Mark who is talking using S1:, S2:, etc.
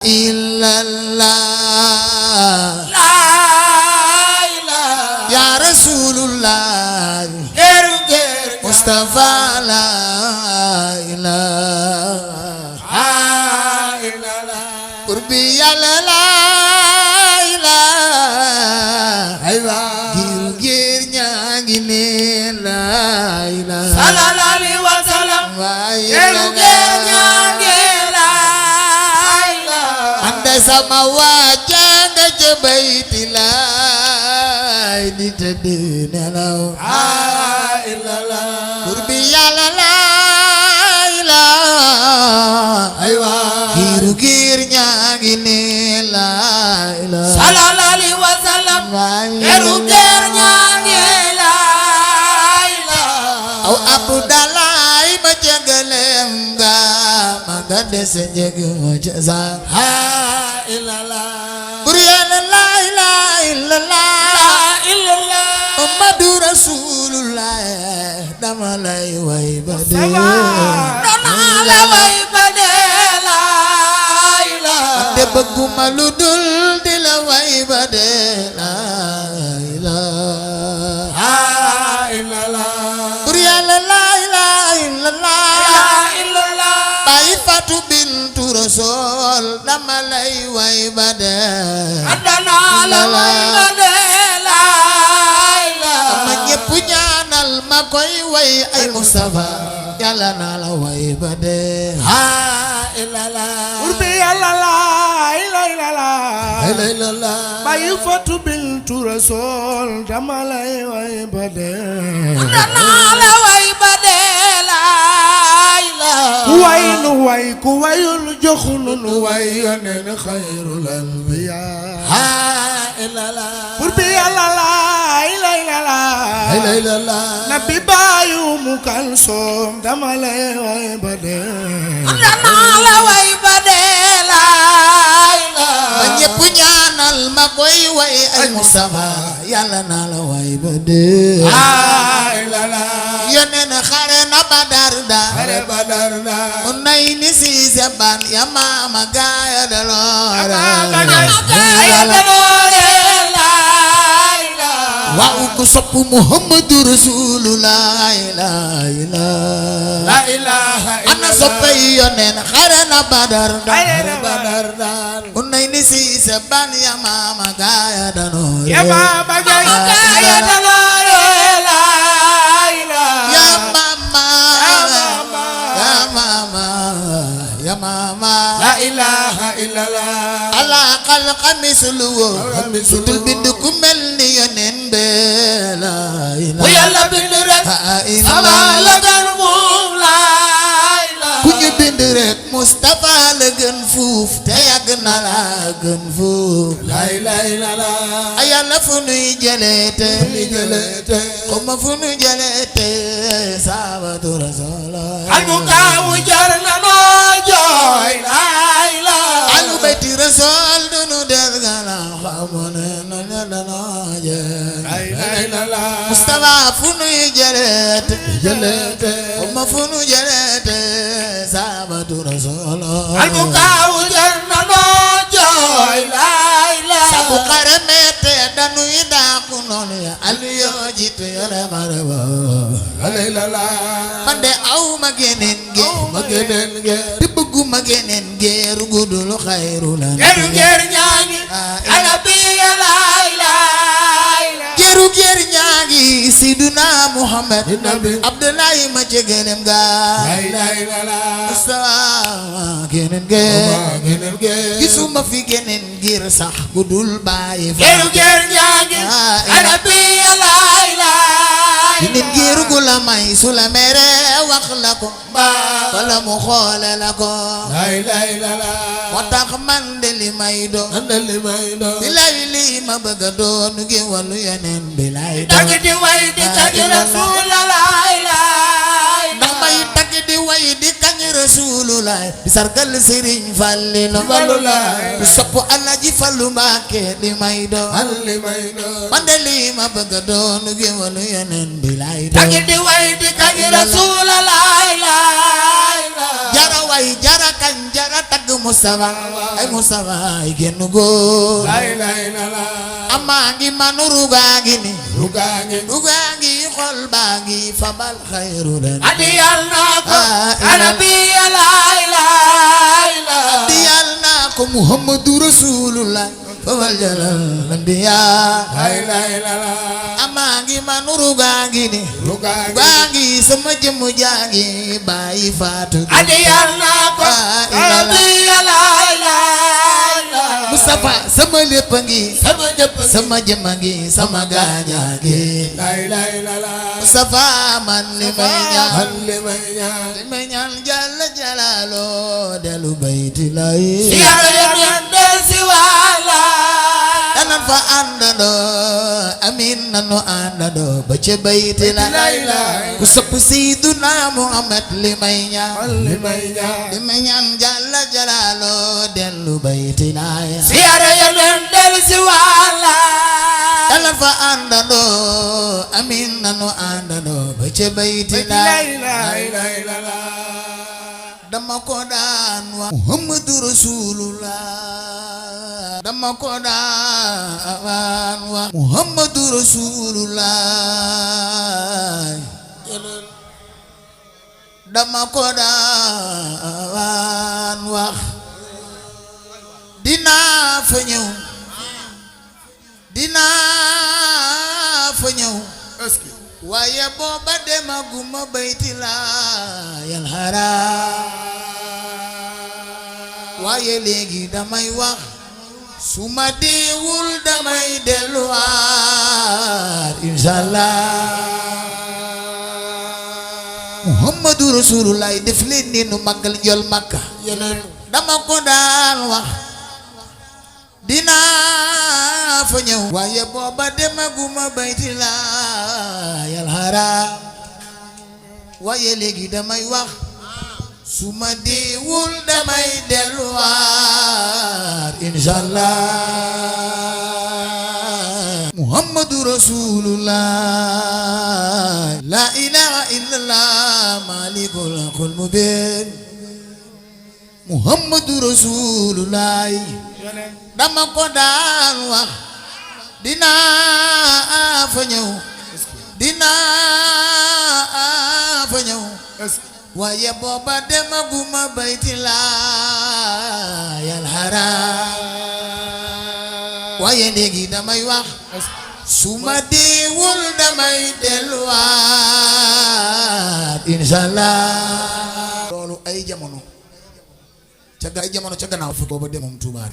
S1: illallah
S2: la ilaha
S1: ya rasulullah
S2: geru geru
S1: Mustafa la ilaha
S2: illallah
S1: kurbi yàlla la ilaha
S2: aywa
S1: gir ñaa ngi ne la ilaha
S2: sallallahu alaihi wasallam geru geru ñangi la ilaha
S1: anda sama wajah nga ca bayti laay di tëdd nelaw
S2: illallah
S1: kurbi yàlla la ilaha
S2: aywa
S1: gir ñaa ngi ne la ilaha
S2: sallallahu alaihi wasallam geru geru ñangi la ilaha
S1: aw abdalay ma jagalem nga ma nga dese njëg ma ca sa
S2: illallah
S1: bur yàlla la ilaha illallah
S2: illallah
S1: Muhammadu Rasulullah dama lay way ba dee
S2: dama la way ba dee la ilaha
S1: te bëgguma lu dul di la way ba dee la ilaha
S2: illallah
S1: bur yàlla la ilaha illallah
S2: illallah
S1: Baay Fatu bintu Rasul dama lay way ba dee
S2: dama la way ba dee la ilaha
S1: ma ñépp ñaanal ma koy way ay Mustafa yàlla na la way ba dee
S2: illallah
S3: Urbi yàlla la
S1: illallah
S3: Baay Fatu bintu Rasul dama lay way ba dee
S2: dama la way ba dee la ilaha
S3: ku way nu way ku wayul joxu nu way yoneen xayrul anbiyaa
S2: illallah
S3: Urbi yàlla la
S1: illallah
S3: nabi baayu mu kalsoom dama lay way ba dee
S2: dama la way ba dee la ilaha
S1: ma ñépp ñaanal ma koy way ay Mustafa yàlla na la way ba dee
S2: illallah
S1: yoneen xare na Badar da
S2: badar na
S1: mu nay ni si seban ya maama gaaya da loora waaw ku sopp Muhammadu Rasulullah la ilaha ana soppay yoneen xare na Badar da mu nay ni si seban ya maama gaaya da loora ya mama ya mama
S2: la ilaha illallah
S1: ala xal xamisulu sutul bind ku mel ni yoneen be la
S2: bu yàlla bind rek sama la gën moom la ilaha
S1: ku ñu bind rek Mustafa la gën fuuf te yàgg na la gën fuuf
S2: la ilaha illallah
S1: a yàlla fu nuy jëleete xuma fu nuy jëleete saabatu rasulullah
S2: al mu kaawu jar na noo jooy la ilaha
S1: alu bayti rasul dunu der gana xamone no ñadano je
S2: la ilaha illallah
S1: Mustafa fu nuy jëleete xuma fu nuy jëleete saabatu rasulullah
S2: al mu kaawu jar na noo jooy la ilaha
S1: sabu xare mete danuy daaku noonu ya aliyo jitu yore xare ba
S2: la ilaha
S1: man de aw ma geneen ge di bëggu ma geneen ge rugudul xayru lan
S2: geru geru ñaangi ana bi la ilaha
S1: geru ger ñaangi siduna Muhammad Abdullahi ma jegenem ga
S2: la ilaha illallah
S1: Mustafa geneen ge gisuma fi geneen ngir sax gudul bàyyi fa
S2: geru geru ñaangi ana bi la ilaha
S1: nit giiru gu la may su la mere wax la ko wala mu xoole la ko
S2: la ilaha illallah
S1: moo tax man de li may doon bilay lii ma bëgg a doon gi wàllu yeneen bilay doon
S2: dagi di way di tagi rasulullah la ilaha
S1: ndax may tagg di way di kañ rasulullah di sargal Sëriñ Fallilu di sopp Alaaji Fallu Mbàkke li may doon man de lii ma bëgg a doon gi wàllu yeneen bilay doon
S2: dagi di way di tagi rasulullah la ilaha
S1: jara way jara kañ jara tagg Mustafa ay Mustafa ay génn góor amaa ngi manu rugaa ngi ni rugaa ngi xol baa ngi fabal xayru leen
S2: adiyal naa ko anabi la ilaha
S1: adiyal naa ko Muhammadu Rasulullah fabal jalal anbiya amaa ngi manu rugaa ngi ni rugaa ngi sama jëmm jaa ngi bàyyi faatu
S2: adiyal naa ko anabi la ilaha
S1: Mustafa sama lépp ngi sama jëmm ngi sama gaañaa ngi Mustafa man li may ñaan Jalla Jalalo delu bayti lay danan fa àndandoo amin nanu àndandoo ba ca bayti lay ku sopp Seydina Muhammad li may ñaan Jalla Jalalo delu bayti lay danan fa àndandoo amin nanu àndandoo ba ca bayti lay dama ko daan wax Muhammadu Rasulullah dama ko daan wax Muhammadu Rasulullah dama ko daan wax dinaa fa ñëw waaye booba demaguma bayti laayal haram waaye léegi damay wax su ma deewul damay delluwaat inshallah Muhammadu Rasulullah def leen ni nu màggal njol Makka dama ko daan wax dinaa fa ñëw waaye booba demaguma bayti laayal haram waaye léegi damay wax su ma deewul damay delluwaat inshallah Muhammadu Rasulullah la ilaha illallah malikul mulkul mubin Muhammadu Rasulullah dama ko daan wax dinaa fa ñëw waaye booba demaguma bayti laayal haram waaye léegi damay wax su ma deewul damay delluwaat inshallah loolu ay jamono ca gannaaw fu booba demoom Tuubaa